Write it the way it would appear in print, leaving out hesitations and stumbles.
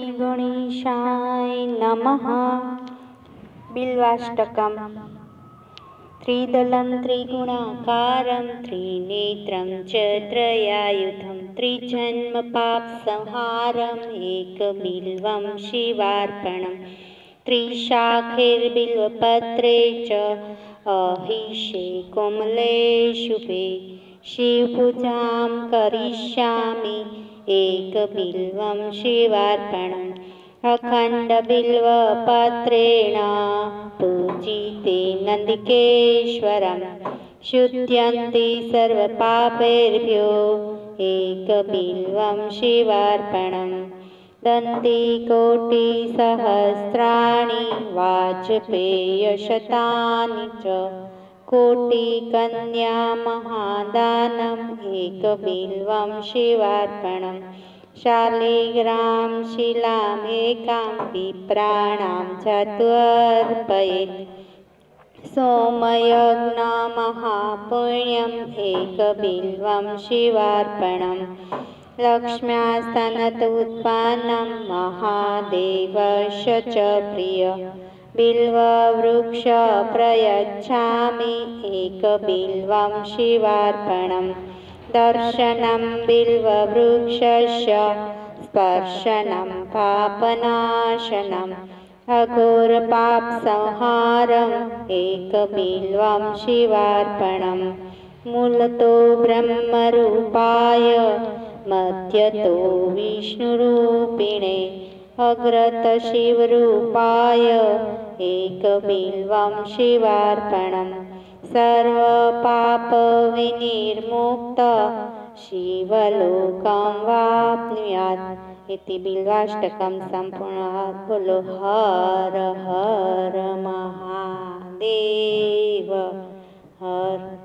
श्रीगणेशाय नमः। बिल्वाष्टकम्। त्रिदलं त्रिगुणाकारं त्रिनेत्रं च त्रयायुधं त्रिजन्मपापसंहारम् एकबिल्वं शिवार्पणम्। त्रिशाखैर्बिल्वपत्रे च अहिषे कोमले शुभे शिवपूजां करिष्यामि एकबिल्वं शिवार्पणम्। अखण्डबिल्वपत्रेण पूजिते नन्दिकेश्वरं शुध्यन्ति सर्वपापेभ्यो एकबिल्वं शिवार्पणम्। दन्तिकोटिसहस्राणि वाजपेयशतानि च कोटिकन्यामहादानम् एकबिल्वं शिवार्पणम्। शालिग्रां शिलामेकां विप्राणां जात्वर्पयेत् सोमयज्ञमहापुण्यम् एकबिल्वं शिवार्पणम्। लक्ष्म्यास्तनतोत्पन्नं महादेवस्य च प्रिय बिल्ववृक्ष प्रयच्छामि एकबिल्वं शिवार्पणम्। दर्शनं बिल्ववृक्षस्य स्पर्शनं पापनाशनम् अघोरपापसंहारम् एकबिल्वं शिवार्पणम्। मूलतो ब्रह्मरूपाय मध्यतो विष्णुरूपिणे अग्रतशिवरूपाय एकबिल्वं शिवार्पणम्। सर्वपापविनिर्मुक्त शिवलोकं वाप्नुयात् इति बिल्वाष्टकं सम्पूर्णः। बोलो हर हर महादेव हर।